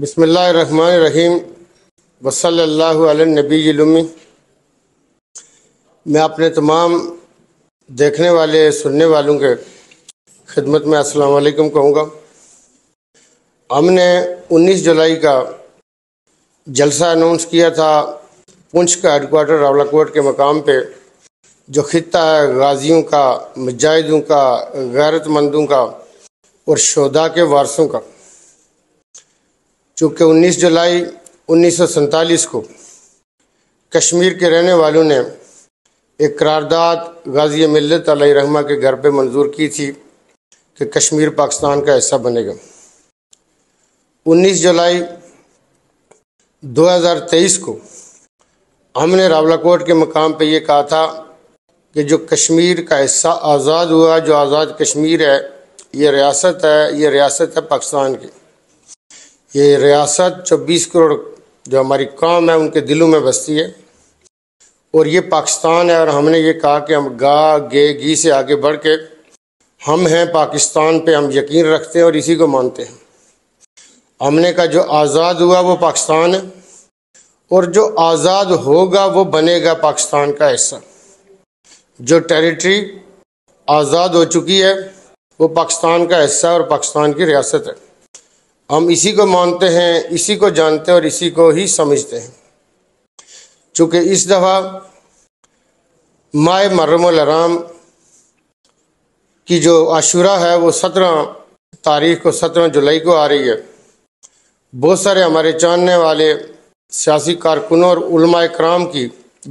بسم اللہ الرحمن الرحیم وصلی اللہ علی النبی الامی۔ میں اپنے تمام دیکھنے والے سننے والوں کے خدمت میں السلام علیکم کہوں گا۔ ہم نے 19 جولائی کا جلسہ اناؤنس کیا تھا پونچھ کا ہیڈ کوارٹر راولاکوٹ کے مقام پہ، جو خطہ ہے غازیوں کا، مجاہدوں کا، غیرت مندوں کا اور شہداء کے وارثوں کا۔ چونکہ 19 جولائی 1947 کو کشمیر کے رہنے والوں نے ایک قرارداد غازی ملت علیہ رحمہ کے گھر پہ منظور کی تھی کہ کشمیر پاکستان کا حصہ بنے گا۔ 19 جولائی 2023 کو ہم نے راولاکوٹ کے مقام پہ یہ کہا تھا کہ جو کشمیر کا حصہ آزاد ہوا، جو آزاد کشمیر ہے، یہ ریاست ہے پاکستان کی۔ یہ ریاست 24 کروڑ جو ہماری قوم ہے ان کے دلوں میں بستی ہے، اور یہ پاکستان ہے۔ اور ہم نے یہ کہا کہ ہم گی سے آگے بڑھ کے ہم ہیں پاکستان پہ، ہم یقین رکھتے ہیں اور اسی کو مانتے ہیں۔ ہم نے کہا جو آزاد ہوا وہ پاکستان ہے، اور جو آزاد ہوگا وہ بنے گا پاکستان کا حصہ۔ جو ٹیریٹری آزاد ہو چکی ہے وہ پاکستان کا حصہ اور پاکستان کی ریاست ہے۔ ہم اسی کو مانتے ہیں، اسی کو جانتے ہیں اور اسی کو ہی سمجھتے ہیں۔ چونکہ اس دفعہ ماہ محرم الحرام کی جو عاشوراء ہے وہ 17 جولائی کو آ رہی ہے۔ بہت سارے ہمارے جاننے والے سیاسی کارکنوں اور علماء اکرام کی،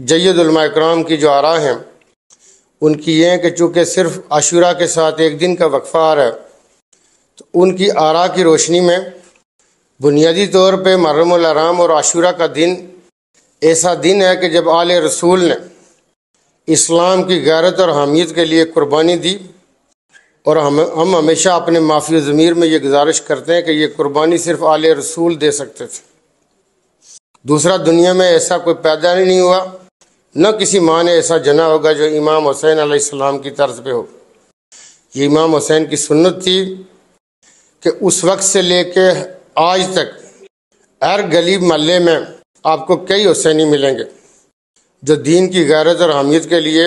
جید علماء اکرام کی جو آراء ہیں ان کی یہ ہے کہ چونکہ صرف عاشوراء کے ساتھ ایک دن کا وقفہ آ رہا ہے، تو ان کی آراء کی روشنی میں بنیادی طور پہ محرم الحرام اور عاشوراء کا دن ایسا دن ہے کہ جب آل رسول نے اسلام کی غیرت اور حامیت کے لیے قربانی دی، اور ہم ہمیشہ اپنے معافی ضمیر میں یہ گزارش کرتے ہیں کہ یہ قربانی صرف آل رسول دے سکتے تھے۔ دوسرا دنیا میں ایسا کوئی پیدا نہیں ہوا، نہ کسی ماں نے ایسا جنا ہوگا جو امام حسین علیہ السلام کی طرز پہ ہو۔ یہ امام حسین کی سنت تھی کہ اس وقت سے لے کے آج تک ہر گلی محلے میں آپ کو کئی حسینی ملیں گے جو دین کی غیرت اور حامیت کے لیے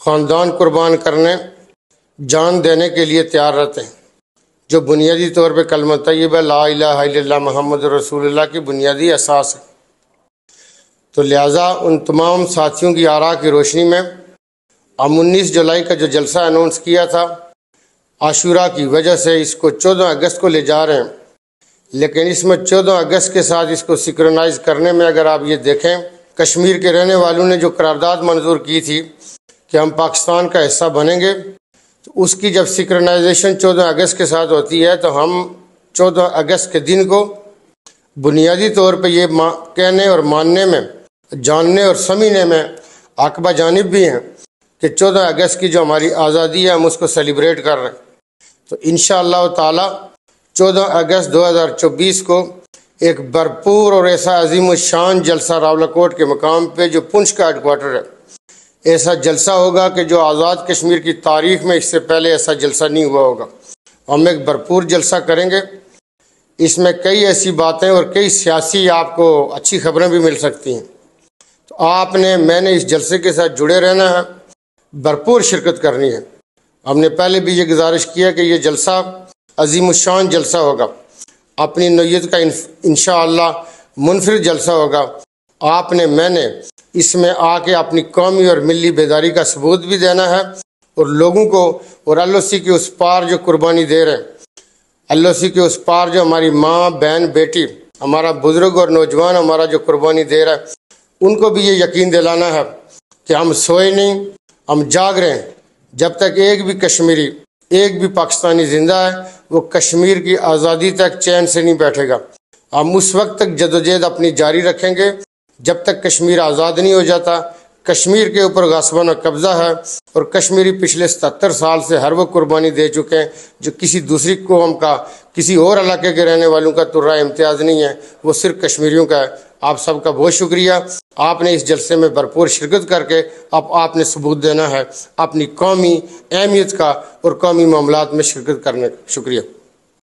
خاندان قربان کرنے، جان دینے کے لیے تیار رہتے ہیں، جو بنیادی طور پہ کلمہ طیبہ لا الہ الا اللہ محمد رسول اللہ کی بنیادی اساس ہے۔ تو لہٰذا ان تمام ساتھیوں کی آراء کی روشنی میں ہم 19 جولائی کا جو جلسہ اناؤنس کیا تھا عاشوراء کی وجہ سے اس کو 14 اگست کو لے جا رہے ہیں، لیکن اس میں 14 اگست کے ساتھ اس کو سنکرونائز کرنے میں اگر آپ یہ دیکھیں، کشمیر کے رہنے والوں نے جو قرارداد منظور کی تھی کہ ہم پاکستان کا حصہ بنیں گے، تو اس کی جب سنکرونائزیشن 14 اگست کے ساتھ ہوتی ہے تو ہم 14 اگست کے دن کو بنیادی طور پہ یہ کہنے اور ماننے میں، جاننے اور سمجھنے میں عقبہ جانب بھی ہیں کہ 14 اگست کی جو ہماری آزادی ہے ہم اس کو سیلیبریٹ کر رہے ہیں۔ تو انشاءاللہ تعالی 14 اگست 2024 کو ایک بھرپور اور ایسا عظیم الشان جلسہ راولاکوٹ کے مقام پہ جو پونچھ کا ہیڈ کوارٹر ہے، ایسا جلسہ ہوگا کہ جو آزاد کشمیر کی تاریخ میں اس سے پہلے ایسا جلسہ نہیں ہوا ہوگا۔ ہم ایک بھرپور جلسہ کریں گے، اس میں کئی ایسی باتیں اور کئی سیاسی آپ کو اچھی خبریں بھی مل سکتی ہیں۔ تو میں نے اس جلسے کے ساتھ جڑے رہنا ہے، بھرپور شرکت کرنی ہے۔ ہم نے پہلے بھی یہ گزارش کیا کہ یہ جلسہ عظیم الشان جلسہ ہوگا، اپنی نوعیت کا انشاءاللہ منفرد جلسہ ہوگا۔ میں نے اس میں آ کے اپنی قومی اور ملی بیداری کا ثبوت بھی دینا ہے، اور لوگوں کو اور اللہ سی کے اس پار جو قربانی دے رہے ہیں، اللہ سی کے اس پار جو ہماری ماں، بہن، بیٹی، ہمارا بزرگ اور نوجوان ہمارا جو قربانی دے رہا ہے، ان کو بھی یہ یقین دلانا ہے کہ ہم سوئے نہیں، ہم جاگ رہے ہیں۔ جب تک ایک بھی کشمیری، ایک بھی پاکستانی زندہ ہے وہ کشمیر کی آزادی تک چین سے نہیں بیٹھے گا۔ ہم اس وقت تک جدوجہد اپنی جاری رکھیں گے جب تک کشمیر آزاد نہیں ہو جاتا۔ کشمیر کے اوپر غاصبانہ قبضہ ہے، اور کشمیری پچھلے 77 سال سے ہر وہ قربانی دے چکے ہیں جو کسی دوسری قوم کا، کسی اور علاقے کے رہنے والوں کا ترہ امتیاز نہیں ہے، وہ صرف کشمیریوں کا ہے۔ آپ سب کا بہت شکریہ، آپ نے اس جلسے میں بھرپور شرکت کر کے آپ نے ثبوت دینا ہے اپنی قومی اہمیت کا اور قومی معاملات میں شرکت کرنے کا۔ شکریہ۔